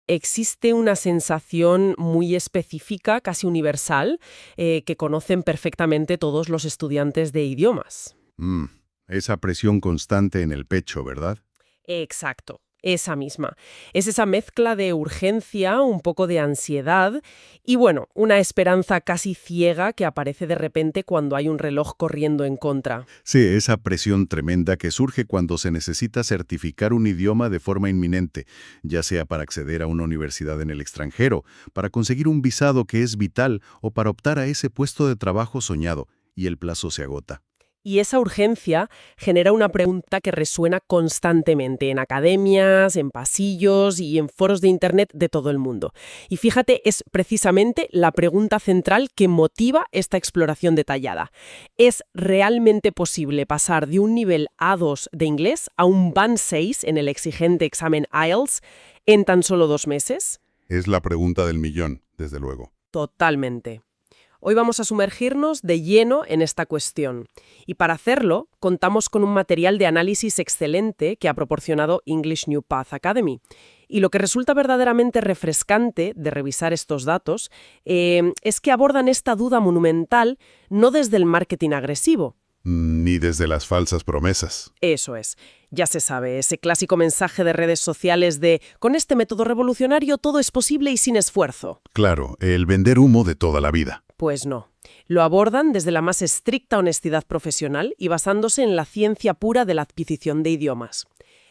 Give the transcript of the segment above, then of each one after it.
Existe una sensación muy específica, casi universal, que conocen perfectamente todos los estudiantes de idiomas. Mm, esa presión constante en el pecho, ¿verdad? Exacto, esa misma. Es esa mezcla de urgencia, un poco de ansiedad y, bueno, una esperanza casi ciega que aparece de repente cuando hay un reloj corriendo en contra. Sí, esa presión tremenda que surge cuando se necesita certificar un idioma de forma inminente, ya sea para acceder a una universidad en el extranjero, para conseguir un visado que es vital o para optar a ese puesto de trabajo soñado, y el plazo se agota. Y esa urgencia genera una pregunta que resuena constantemente en academias, en pasillos y en foros de Internet de todo el mundo. Y fíjate, es precisamente la pregunta central que motiva esta exploración detallada. ¿Es realmente posible pasar de un nivel A2 de inglés a un Band 6 en el exigente examen IELTS en tan solo 2 meses? Es la pregunta del millón, desde luego. Totalmente. Hoy vamos a sumergirnos de lleno en esta cuestión. Y para hacerlo, contamos con un material de análisis excelente que ha proporcionado English New Path Academy. Y lo que resulta verdaderamente refrescante de revisar estos datos es que abordan esta duda monumental no desde el marketing agresivo. Ni desde las falsas promesas. Eso es. Ya se sabe, ese clásico mensaje de redes sociales de «con este método revolucionario todo es posible y sin esfuerzo». Claro, el vender humo de toda la vida. Pues no. Lo abordan desde la más estricta honestidad profesional y basándose en la ciencia pura de la adquisición de idiomas.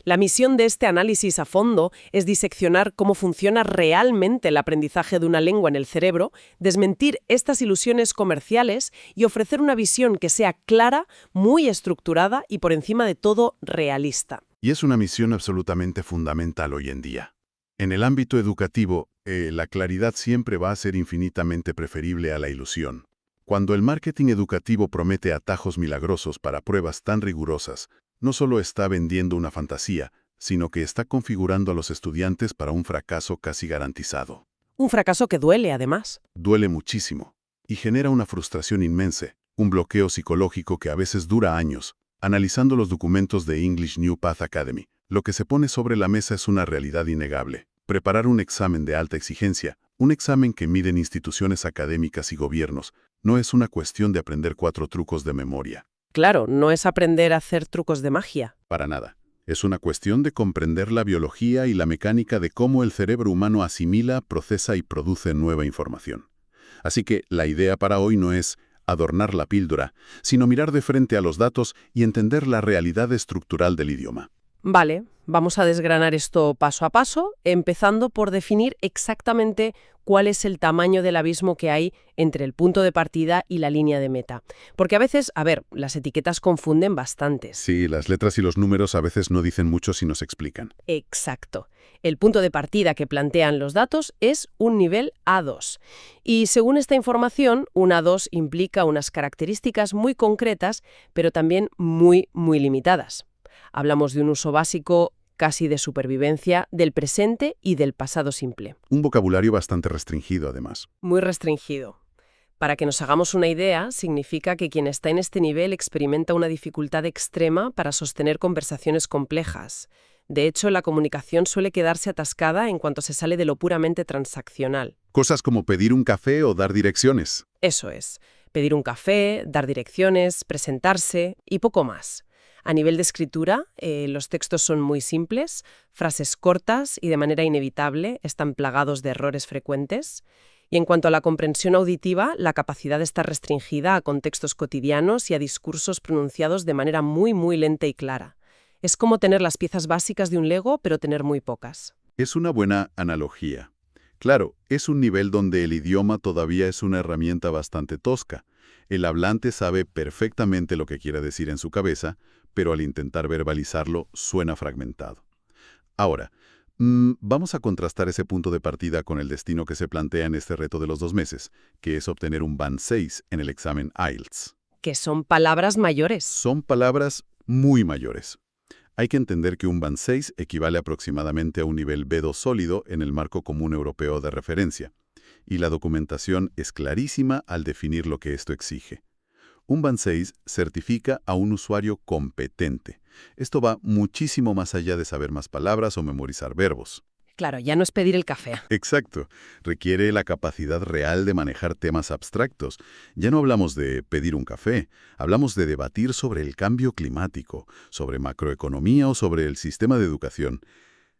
La misión de este análisis a fondo es diseccionar cómo funciona realmente el aprendizaje de una lengua en el cerebro, desmentir estas ilusiones comerciales y ofrecer una visión que sea clara, muy estructurada y por encima de todo realista. Y es una misión absolutamente fundamental hoy en día. En el ámbito educativo, la claridad siempre va a ser infinitamente preferible a la ilusión. Cuando el marketing educativo promete atajos milagrosos para pruebas tan rigurosas, no solo está vendiendo una fantasía, sino que está configurando a los estudiantes para un fracaso casi garantizado. Un fracaso que duele, además. Duele muchísimo y genera una frustración inmensa, un bloqueo psicológico que a veces dura años. Analizando los documentos de English New Path Academy, lo que se pone sobre la mesa es una realidad innegable. Preparar un examen de alta exigencia, un examen que miden instituciones académicas y gobiernos, no es una cuestión de aprender 4 trucos de memoria. Claro, no es aprender a hacer trucos de magia. Para nada. Es una cuestión de comprender la biología y la mecánica de cómo el cerebro humano asimila, procesa y produce nueva información. Así que la idea para hoy no es adornar la píldora, sino mirar de frente a los datos y entender la realidad estructural del idioma. Vale, vamos a desgranar esto paso a paso, empezando por definir exactamente cuál es el tamaño del abismo que hay entre el punto de partida y la línea de meta. Porque a veces, las etiquetas confunden bastantes. Sí, las letras y los números a veces no dicen mucho si nos explican. Exacto. El punto de partida que plantean los datos es un nivel A2. Y según esta información, un A2 implica unas características muy concretas, pero también muy, muy limitadas. Hablamos de un uso básico, casi de supervivencia, del presente y del pasado simple. Un vocabulario bastante restringido, además. Muy restringido. Para que nos hagamos una idea, significa que quien está en este nivel experimenta una dificultad extrema para sostener conversaciones complejas. De hecho, la comunicación suele quedarse atascada en cuanto se sale de lo puramente transaccional. Cosas como pedir un café o dar direcciones. Eso es. Pedir un café, dar direcciones, presentarse y poco más. A nivel de escritura, los textos son muy simples, frases cortas y de manera inevitable están plagados de errores frecuentes. Y en cuanto a la comprensión auditiva, la capacidad está restringida a contextos cotidianos y a discursos pronunciados de manera muy, muy lenta y clara. Es como tener las piezas básicas de un Lego, pero tener muy pocas. Es una buena analogía. Claro, es un nivel donde el idioma todavía es una herramienta bastante tosca. El hablante sabe perfectamente lo que quiere decir en su cabeza, pero al intentar verbalizarlo suena fragmentado. Ahora, vamos a contrastar ese punto de partida con el destino que se plantea en este reto de los 2 meses, que es obtener un Band 6 en el examen IELTS. Que son palabras mayores. Son palabras muy mayores. Hay que entender que un Band 6 equivale aproximadamente a un nivel B2 sólido en el marco común europeo de referencia, y la documentación es clarísima al definir lo que esto exige. Un Band 6 certifica a un usuario competente. Esto va muchísimo más allá de saber más palabras o memorizar verbos. Claro, ya no es pedir el café. Exacto. Requiere la capacidad real de manejar temas abstractos. Ya no hablamos de pedir un café, hablamos de debatir sobre el cambio climático, sobre macroeconomía o sobre el sistema de educación.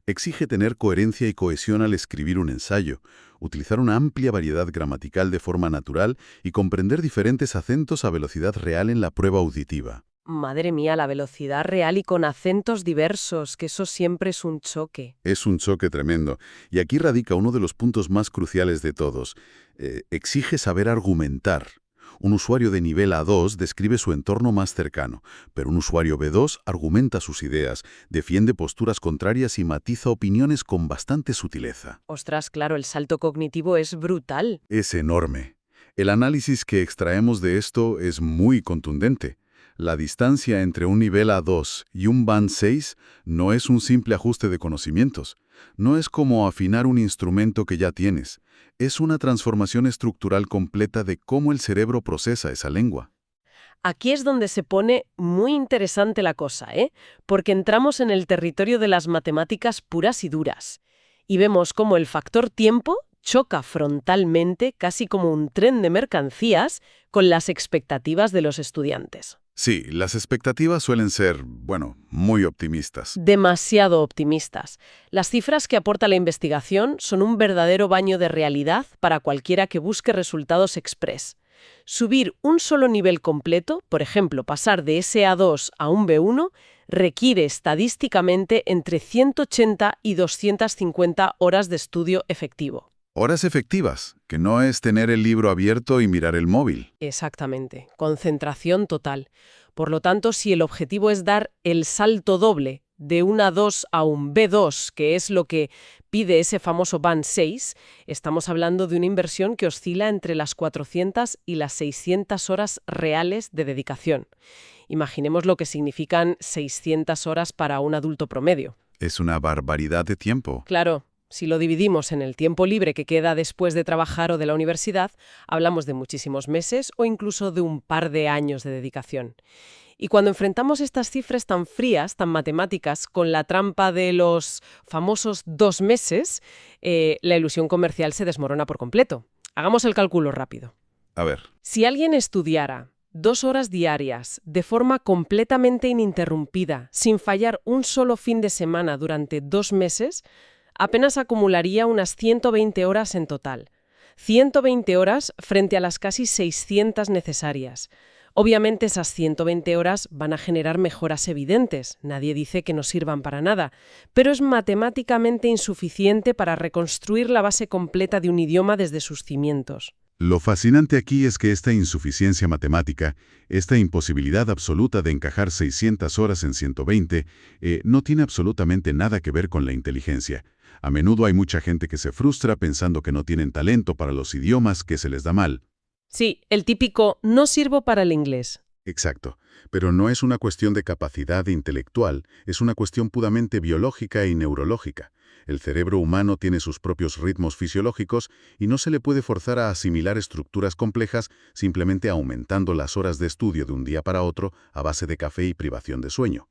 Exige tener coherencia y cohesión al escribir un ensayo, utilizar una amplia variedad gramatical de forma natural y comprender diferentes acentos a velocidad real en la prueba auditiva. Madre mía, la velocidad real y con acentos diversos, que eso siempre es un choque. Es un choque tremendo. Y aquí radica uno de los puntos más cruciales de todos. Exige saber argumentar. Un usuario de nivel A2 describe su entorno más cercano, pero un usuario B2 argumenta sus ideas, defiende posturas contrarias y matiza opiniones con bastante sutileza. Ostras, claro, el salto cognitivo es brutal. Es enorme. El análisis que extraemos de esto es muy contundente. La distancia entre un nivel A2 y un Band 6 no es un simple ajuste de conocimientos. No es como afinar un instrumento que ya tienes. Es una transformación estructural completa de cómo el cerebro procesa esa lengua. Aquí es donde se pone muy interesante la cosa, ¿eh? Porque entramos en el territorio de las matemáticas puras y duras. Y vemos cómo el factor tiempo choca frontalmente, casi como un tren de mercancías, con las expectativas de los estudiantes. Sí, las expectativas suelen ser, bueno, muy optimistas. Demasiado optimistas. Las cifras que aporta la investigación son un verdadero baño de realidad para cualquiera que busque resultados express. Subir un solo nivel completo, por ejemplo, pasar de ese A2 a un B1, requiere estadísticamente entre 180 y 250 horas de estudio efectivo. Horas efectivas, que no es tener el libro abierto y mirar el móvil. Exactamente, concentración total. Por lo tanto, si el objetivo es dar el salto doble de un A2 a un B2, que es lo que pide ese famoso Band 6, estamos hablando de una inversión que oscila entre las 400 y las 600 horas reales de dedicación. Imaginemos lo que significan 600 horas para un adulto promedio. Es una barbaridad de tiempo. Claro. Si lo dividimos en el tiempo libre que queda después de trabajar o de la universidad, hablamos de muchísimos meses o incluso de un par de años de dedicación. Y cuando enfrentamos estas cifras tan frías, tan matemáticas, con la trampa de los famosos 2 meses, la ilusión comercial se desmorona por completo. Hagamos el cálculo rápido. A ver. Si alguien estudiara 2 horas diarias, de forma completamente ininterrumpida, sin fallar un solo fin de semana durante 2 meses, apenas acumularía unas 120 horas en total. 120 horas frente a las casi 600 necesarias. Obviamente esas 120 horas van a generar mejoras evidentes, nadie dice que no sirvan para nada, pero es matemáticamente insuficiente para reconstruir la base completa de un idioma desde sus cimientos. Lo fascinante aquí es que esta insuficiencia matemática, esta imposibilidad absoluta de encajar 600 horas en 120, no tiene absolutamente nada que ver con la inteligencia. A menudo hay mucha gente que se frustra pensando que no tienen talento para los idiomas, que se les da mal. Sí, el típico no sirvo para el inglés. Exacto, pero no es una cuestión de capacidad intelectual, es una cuestión puramente biológica y neurológica. El cerebro humano tiene sus propios ritmos fisiológicos y no se le puede forzar a asimilar estructuras complejas simplemente aumentando las horas de estudio de un día para otro a base de café y privación de sueño.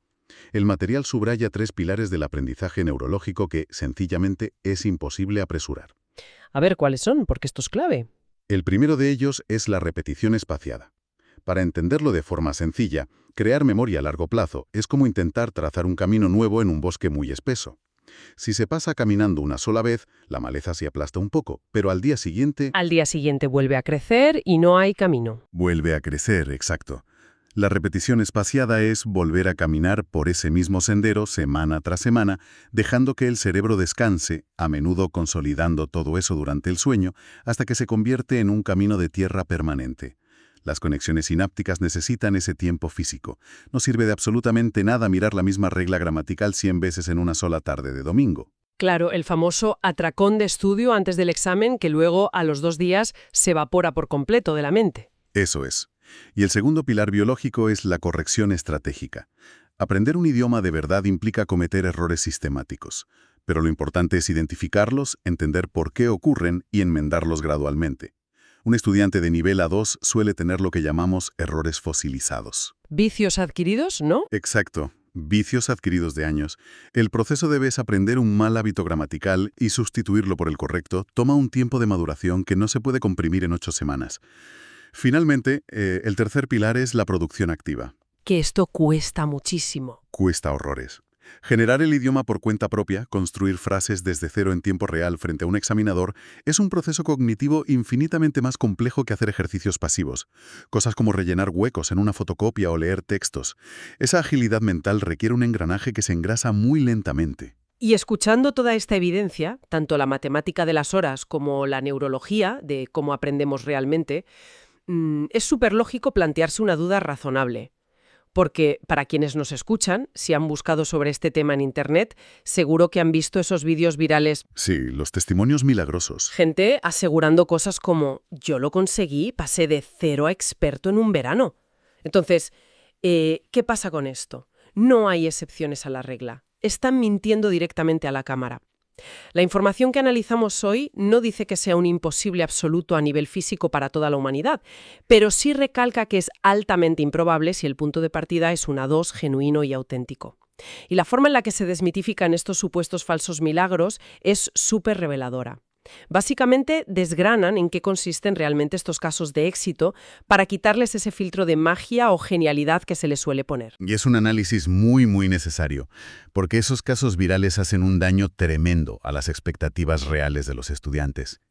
El material subraya 3 pilares del aprendizaje neurológico que, sencillamente, es imposible apresurar. A ver, ¿cuáles son? Porque esto es clave. El primero de ellos es la repetición espaciada. Para entenderlo de forma sencilla, crear memoria a largo plazo es como intentar trazar un camino nuevo en un bosque muy espeso. Si se pasa caminando una sola vez, la maleza se aplasta un poco, pero al día siguiente... Al día siguiente vuelve a crecer y no hay camino. Vuelve a crecer, exacto. La repetición espaciada es volver a caminar por ese mismo sendero semana tras semana, dejando que el cerebro descanse, a menudo consolidando todo eso durante el sueño, hasta que se convierte en un camino de tierra permanente. Las conexiones sinápticas necesitan ese tiempo físico. No sirve de absolutamente nada mirar la misma regla gramatical 100 veces en una sola tarde de domingo. Claro, el famoso atracón de estudio antes del examen que luego, a los 2 días, se evapora por completo de la mente. Eso es. Y el segundo pilar biológico es la corrección estratégica. Aprender un idioma de verdad implica cometer errores sistemáticos. Pero lo importante es identificarlos, entender por qué ocurren y enmendarlos gradualmente. Un estudiante de nivel A2 suele tener lo que llamamos errores fosilizados. Vicios adquiridos, ¿no? Exacto. vicios adquiridos de años. El proceso debes aprender un mal hábito gramatical y sustituirlo por el correcto. Toma un tiempo de maduración que no se puede comprimir en 8 semanas. Finalmente, el tercer pilar es la producción activa. Que esto cuesta muchísimo. Cuesta horrores. Generar el idioma por cuenta propia, construir frases desde cero en tiempo real frente a un examinador, es un proceso cognitivo infinitamente más complejo que hacer ejercicios pasivos. Cosas como rellenar huecos en una fotocopia o leer textos. Esa agilidad mental requiere un engranaje que se engrasa muy lentamente. Y escuchando toda esta evidencia, tanto la matemática de las horas como la neurología, de cómo aprendemos realmente, es súper lógico plantearse una duda razonable. Porque para quienes nos escuchan, si han buscado sobre este tema en Internet, seguro que han visto esos vídeos virales. Sí, los testimonios milagrosos. Gente asegurando cosas como, yo lo conseguí, pasé de cero a experto en un verano. Entonces, ¿qué pasa con esto? No hay excepciones a la regla. Están mintiendo directamente a la cámara. La información que analizamos hoy no dice que sea un imposible absoluto a nivel físico para toda la humanidad, pero sí recalca que es altamente improbable si el punto de partida es un A2 genuino y auténtico. Y la forma en la que se desmitifican estos supuestos falsos milagros es súper reveladora. Básicamente desgranan en qué consisten realmente estos casos de éxito para quitarles ese filtro de magia o genialidad que se les suele poner. Y es un análisis muy, muy necesario, porque esos casos virales hacen un daño tremendo a las expectativas reales de los estudiantes.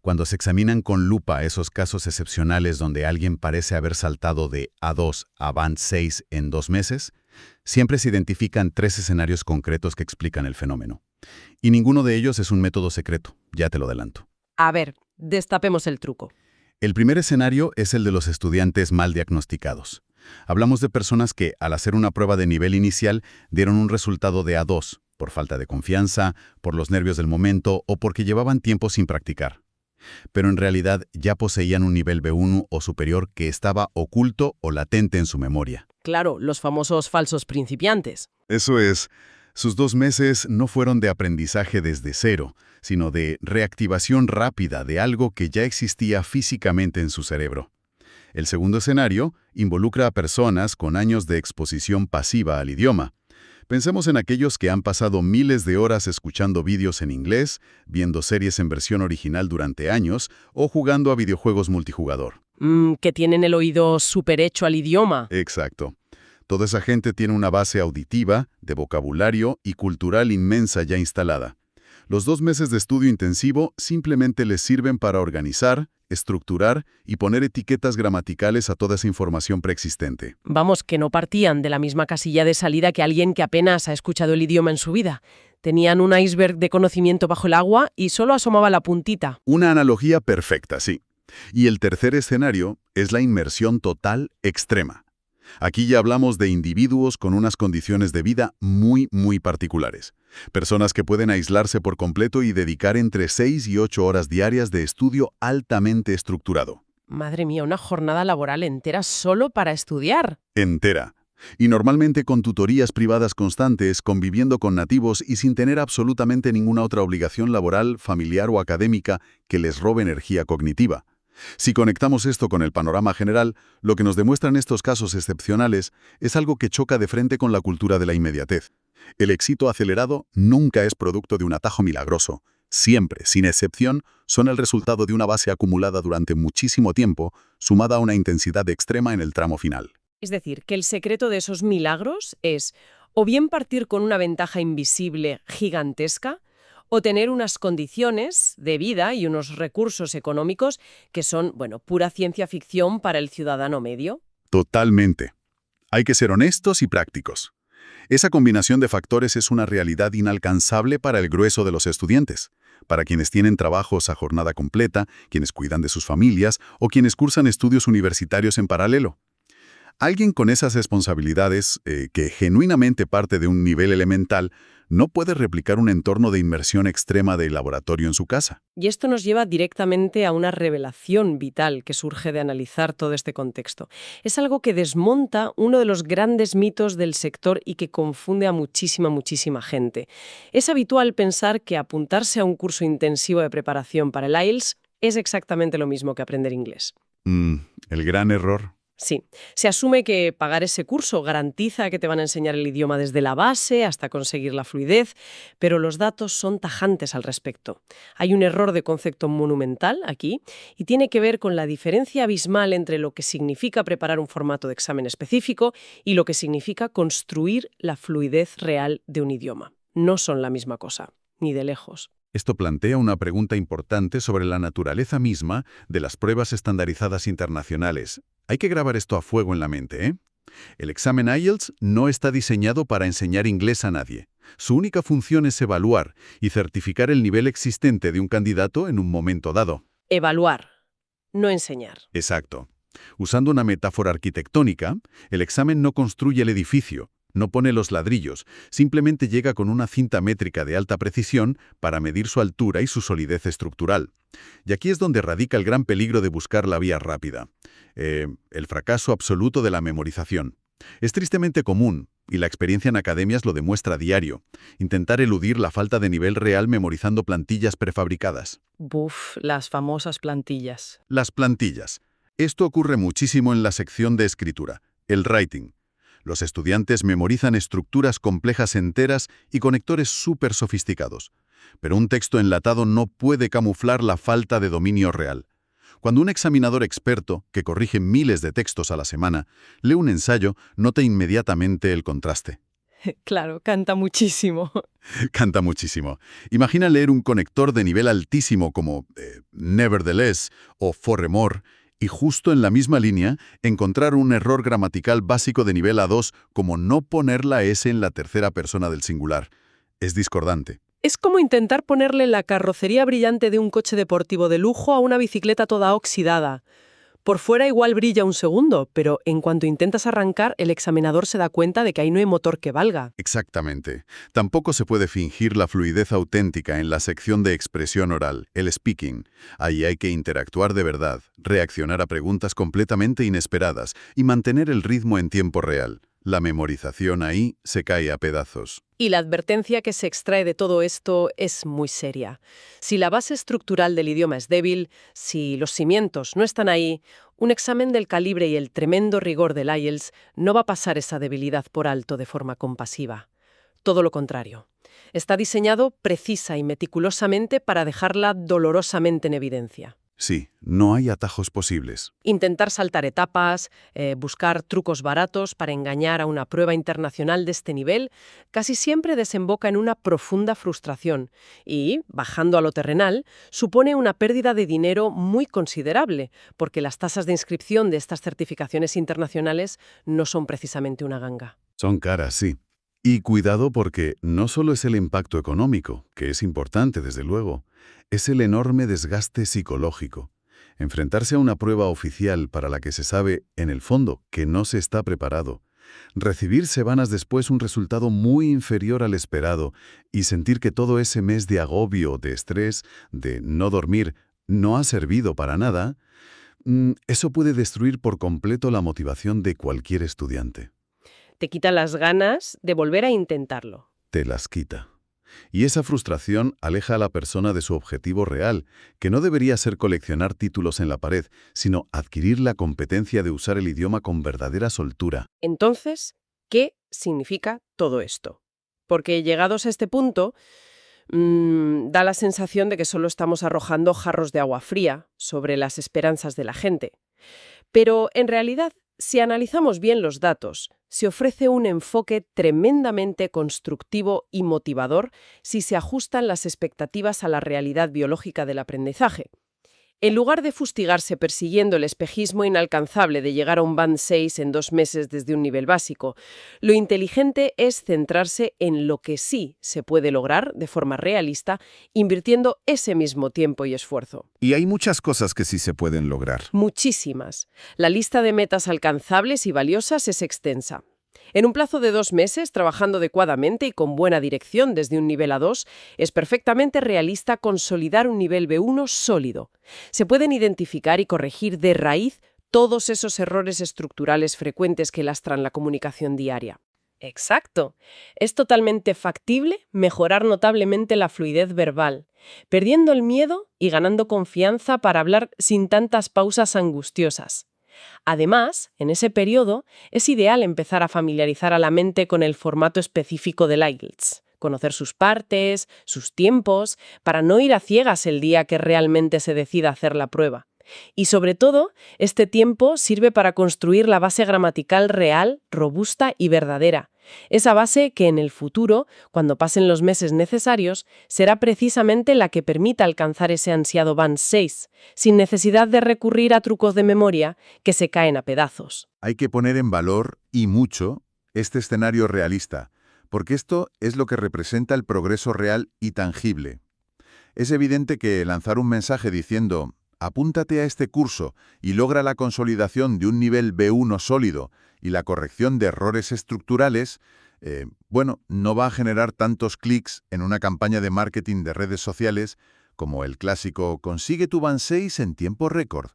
Cuando se examinan con lupa esos casos excepcionales donde alguien parece haber saltado de A2 a Band 6 en 2 meses, siempre se identifican 3 escenarios concretos que explican el fenómeno. Y ninguno de ellos es un método secreto, ya te lo adelanto. A ver, destapemos el truco. El primer escenario es el de los estudiantes mal diagnosticados. Hablamos de personas que, al hacer una prueba de nivel inicial, dieron un resultado de A2, por falta de confianza, por los nervios del momento o porque llevaban tiempo sin practicar. Pero en realidad ya poseían un nivel B1 o superior que estaba oculto o latente en su memoria. Claro, los famosos falsos principiantes. Eso es, sus 2 meses no fueron de aprendizaje desde cero, sino de reactivación rápida de algo que ya existía físicamente en su cerebro. El segundo escenario involucra a personas con años de exposición pasiva al idioma. Pensemos en aquellos que han pasado miles de horas escuchando vídeos en inglés, viendo series en versión original durante años o jugando a videojuegos multijugador. Que tienen el oído súper hecho al idioma. Exacto. Toda esa gente tiene una base auditiva, de vocabulario y cultural inmensa ya instalada. Los 2 meses de estudio intensivo simplemente les sirven para organizar, estructurar y poner etiquetas gramaticales a toda esa información preexistente. Vamos, que no partían de la misma casilla de salida que alguien que apenas ha escuchado el idioma en su vida. Tenían un iceberg de conocimiento bajo el agua y solo asomaba la puntita. Una analogía perfecta, sí. Y el tercer escenario es la inmersión total extrema. Aquí ya hablamos de individuos con unas condiciones de vida muy, muy particulares. Personas que pueden aislarse por completo y dedicar entre 6 y 8 horas diarias de estudio altamente estructurado. Madre mía, una jornada laboral entera solo para estudiar. Entera. Y normalmente con tutorías privadas constantes, conviviendo con nativos y sin tener absolutamente ninguna otra obligación laboral, familiar o académica que les robe energía cognitiva. Si conectamos esto con el panorama general, lo que nos demuestran estos casos excepcionales es algo que choca de frente con la cultura de la inmediatez. El éxito acelerado nunca es producto de un atajo milagroso. Siempre, sin excepción, son el resultado de una base acumulada durante muchísimo tiempo, sumada a una intensidad extrema en el tramo final. Es decir, que el secreto de esos milagros es o bien partir con una ventaja invisible gigantesca, o tener unas condiciones de vida y unos recursos económicos que son, bueno, pura ciencia ficción para el ciudadano medio. Totalmente. Hay que ser honestos y prácticos. Esa combinación de factores es una realidad inalcanzable para el grueso de los estudiantes, para quienes tienen trabajos a jornada completa, quienes cuidan de sus familias o quienes cursan estudios universitarios en paralelo. Alguien con esas responsabilidades, que genuinamente parte de un nivel elemental, no puede replicar un entorno de inmersión extrema de laboratorio en su casa. Y esto nos lleva directamente a una revelación vital que surge de analizar todo este contexto. Es algo que desmonta uno de los grandes mitos del sector y que confunde a muchísima gente. Es habitual pensar que apuntarse a un curso intensivo de preparación para el IELTS es exactamente lo mismo que aprender inglés. El gran error. Sí, se asume que pagar ese curso garantiza que te van a enseñar el idioma desde la base hasta conseguir la fluidez, pero los datos son tajantes al respecto. Hay un error de concepto monumental aquí y tiene que ver con la diferencia abismal entre lo que significa preparar un formato de examen específico y lo que significa construir la fluidez real de un idioma. No son la misma cosa, ni de lejos. Esto plantea una pregunta importante sobre la naturaleza misma de las pruebas estandarizadas internacionales. Hay que grabar esto a fuego en la mente, ¿eh? El examen IELTS no está diseñado para enseñar inglés a nadie. Su única función es evaluar y certificar el nivel existente de un candidato en un momento dado. Evaluar, no enseñar. Exacto. Usando una metáfora arquitectónica, el examen no construye el edificio, no pone los ladrillos, simplemente llega con una cinta métrica de alta precisión para medir su altura y su solidez estructural. Y aquí es donde radica el gran peligro de buscar la vía rápida. El fracaso absoluto de la memorización. Es tristemente común, y la experiencia en academias lo demuestra a diario, intentar eludir la falta de nivel real memorizando plantillas prefabricadas. Buf, las famosas plantillas. Las plantillas. Esto ocurre muchísimo en la sección de escritura, el writing. Los estudiantes memorizan estructuras complejas enteras y conectores súper sofisticados. Pero un texto enlatado no puede camuflar la falta de dominio real. Cuando un examinador experto, que corrige miles de textos a la semana, lee un ensayo, nota inmediatamente el contraste. Claro, canta muchísimo. Canta muchísimo. Imagina leer un conector de nivel altísimo como nevertheless o foremore, y justo en la misma línea encontrar un error gramatical básico de nivel A2 como no poner la S en la tercera persona del singular. Es discordante. Es como intentar ponerle la carrocería brillante de un coche deportivo de lujo a una bicicleta toda oxidada. Por fuera igual brilla un segundo, pero en cuanto intentas arrancar, el examinador se da cuenta de que ahí no hay motor que valga. Exactamente. Tampoco se puede fingir la fluidez auténtica en la sección de expresión oral, el speaking. Ahí hay que interactuar de verdad, reaccionar a preguntas completamente inesperadas y mantener el ritmo en tiempo real. La memorización ahí se cae a pedazos. Y la advertencia que se extrae de todo esto es muy seria. Si la base estructural del idioma es débil, si los cimientos no están ahí, un examen del calibre y el tremendo rigor del IELTS no va a pasar esa debilidad por alto de forma compasiva. Todo lo contrario. Está diseñado precisa y meticulosamente para dejarla dolorosamente en evidencia. Sí, no hay atajos posibles. Intentar saltar etapas, buscar trucos baratos para engañar a una prueba internacional de este nivel, casi siempre desemboca en una profunda frustración y, bajando a lo terrenal, supone una pérdida de dinero muy considerable, porque las tasas de inscripción de estas certificaciones internacionales no son precisamente una ganga. Son caras, sí. Y cuidado porque no solo es el impacto económico, que es importante desde luego, es el enorme desgaste psicológico. Enfrentarse a una prueba oficial para la que se sabe, en el fondo, que no se está preparado. Recibir semanas después un resultado muy inferior al esperado y sentir que todo ese mes de agobio, de estrés, de no dormir, no ha servido para nada, eso puede destruir por completo la motivación de cualquier estudiante. Te quita las ganas de volver a intentarlo. Te las quita. Y esa frustración aleja a la persona de su objetivo real, que no debería ser coleccionar títulos en la pared, sino adquirir la competencia de usar el idioma con verdadera soltura. Entonces, ¿qué significa todo esto? Porque llegados a este punto, da la sensación de que solo estamos arrojando jarros de agua fría sobre las esperanzas de la gente. Pero, en realidad, si analizamos bien los datos, se ofrece un enfoque tremendamente constructivo y motivador si se ajustan las expectativas a la realidad biológica del aprendizaje. En lugar de fustigarse persiguiendo el espejismo inalcanzable de llegar a un Band 6 en 2 meses desde un nivel básico, lo inteligente es centrarse en lo que sí se puede lograr de forma realista, invirtiendo ese mismo tiempo y esfuerzo. Y hay muchas cosas que sí se pueden lograr. Muchísimas. La lista de metas alcanzables y valiosas es extensa. En un plazo de 2 meses, trabajando adecuadamente y con buena dirección desde un nivel A2, es perfectamente realista consolidar un nivel B1 sólido. Se pueden identificar y corregir de raíz todos esos errores estructurales frecuentes que lastran la comunicación diaria. Exacto. Es totalmente factible mejorar notablemente la fluidez verbal, perdiendo el miedo y ganando confianza para hablar sin tantas pausas angustiosas. Además, en ese periodo, es ideal empezar a familiarizar a la mente con el formato específico del IELTS, conocer sus partes, sus tiempos, para no ir a ciegas el día que realmente se decida hacer la prueba. Y sobre todo, este tiempo sirve para construir la base gramatical real, robusta y verdadera. Esa base que en el futuro, cuando pasen los meses necesarios, será precisamente la que permita alcanzar ese ansiado Band 6, sin necesidad de recurrir a trucos de memoria que se caen a pedazos. Hay que poner en valor, y mucho, este escenario realista, porque esto es lo que representa el progreso real y tangible. Es evidente que lanzar un mensaje diciendo «apúntate a este curso y logra la consolidación de un nivel B1 sólido y la corrección de errores estructurales», no va a generar tantos clics en una campaña de marketing de redes sociales como el clásico «consigue tu Band 6 en tiempo récord».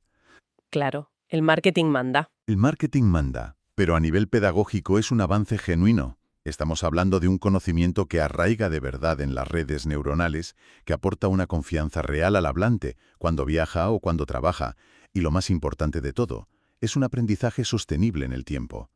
Claro, el marketing manda. El marketing manda, pero a nivel pedagógico es un avance genuino. Estamos hablando de un conocimiento que arraiga de verdad en las redes neuronales, que aporta una confianza real al hablante cuando viaja o cuando trabaja, y lo más importante de todo, es un aprendizaje sostenible en el tiempo.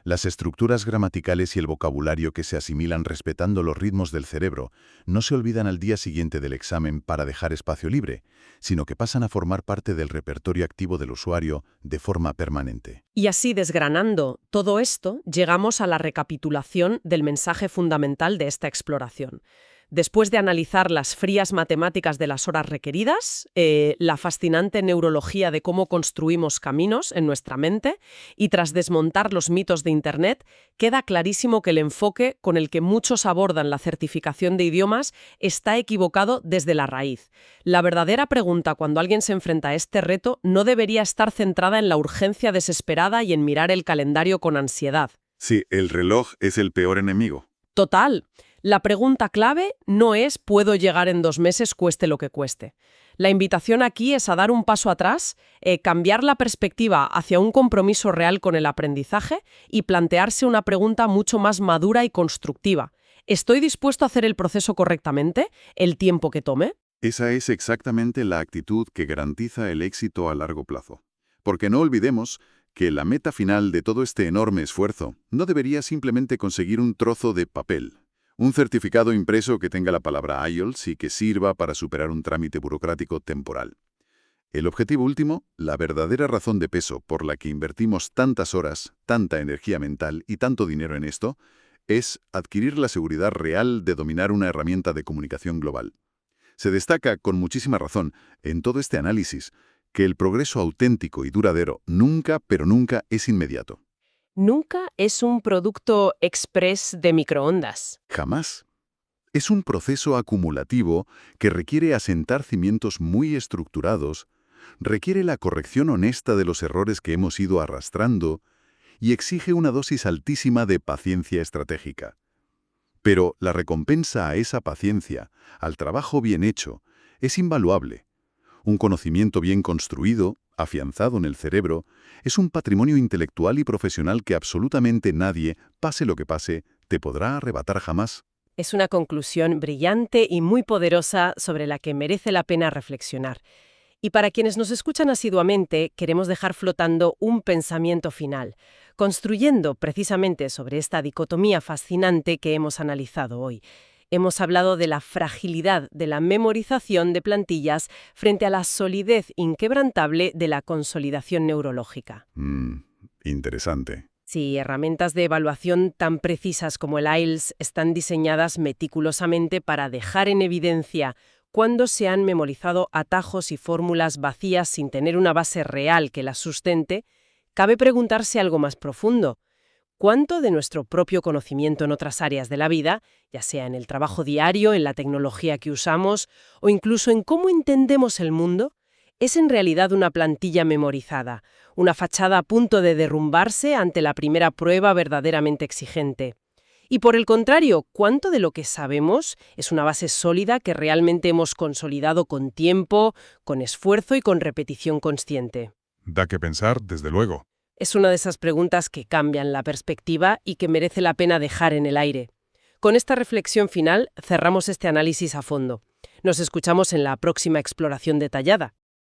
Las estructuras gramaticales y el vocabulario que se asimilan respetando los ritmos del cerebro no se olvidan al día siguiente del examen para dejar espacio libre, sino que pasan a formar parte del repertorio activo del usuario de forma permanente. Y así, desgranando todo esto, llegamos a la recapitulación del mensaje fundamental de esta exploración. Después de analizar las frías matemáticas de las horas requeridas, la fascinante neurología de cómo construimos caminos en nuestra mente, y tras desmontar los mitos de Internet, queda clarísimo que el enfoque con el que muchos abordan la certificación de idiomas está equivocado desde la raíz. La verdadera pregunta cuando alguien se enfrenta a este reto no debería estar centrada en la urgencia desesperada y en mirar el calendario con ansiedad. Sí, el reloj es el peor enemigo. Total. La pregunta clave no es ¿puedo llegar en 2 meses cueste lo que cueste? La invitación aquí es a dar un paso atrás, cambiar la perspectiva hacia un compromiso real con el aprendizaje y plantearse una pregunta mucho más madura y constructiva. ¿Estoy dispuesto a hacer el proceso correctamente, el tiempo que tome? Esa es exactamente la actitud que garantiza el éxito a largo plazo. Porque no olvidemos que la meta final de todo este enorme esfuerzo no debería simplemente conseguir un trozo de papel. Un certificado impreso que tenga la palabra IELTS y que sirva para superar un trámite burocrático temporal. El objetivo último, la verdadera razón de peso por la que invertimos tantas horas, tanta energía mental y tanto dinero en esto, es adquirir la seguridad real de dominar una herramienta de comunicación global. Se destaca, con muchísima razón, en todo este análisis, que el progreso auténtico y duradero nunca, pero nunca es inmediato. Nunca es un producto express de microondas. Jamás. Es un proceso acumulativo que requiere asentar cimientos muy estructurados, requiere la corrección honesta de los errores que hemos ido arrastrando y exige una dosis altísima de paciencia estratégica. Pero la recompensa a esa paciencia, al trabajo bien hecho, es invaluable. Un conocimiento bien construido, afianzado en el cerebro, es un patrimonio intelectual y profesional que absolutamente nadie, pase lo que pase, te podrá arrebatar jamás. Es una conclusión brillante y muy poderosa sobre la que merece la pena reflexionar. Y para quienes nos escuchan asiduamente, queremos dejar flotando un pensamiento final, construyendo precisamente sobre esta dicotomía fascinante que hemos analizado hoy. Hemos hablado de la fragilidad de la memorización de plantillas frente a la solidez inquebrantable de la consolidación neurológica. Interesante. Si herramientas de evaluación tan precisas como el IELTS están diseñadas meticulosamente para dejar en evidencia cuándo se han memorizado atajos y fórmulas vacías sin tener una base real que las sustente, cabe preguntarse algo más profundo. ¿Cuánto de nuestro propio conocimiento en otras áreas de la vida, ya sea en el trabajo diario, en la tecnología que usamos o incluso en cómo entendemos el mundo, es en realidad una plantilla memorizada, una fachada a punto de derrumbarse ante la primera prueba verdaderamente exigente? Y por el contrario, ¿cuánto de lo que sabemos es una base sólida que realmente hemos consolidado con tiempo, con esfuerzo y con repetición consciente? Da que pensar, desde luego. Es una de esas preguntas que cambian la perspectiva y que merece la pena dejar en el aire. Con esta reflexión final cerramos este análisis a fondo. Nos escuchamos en la próxima exploración detallada.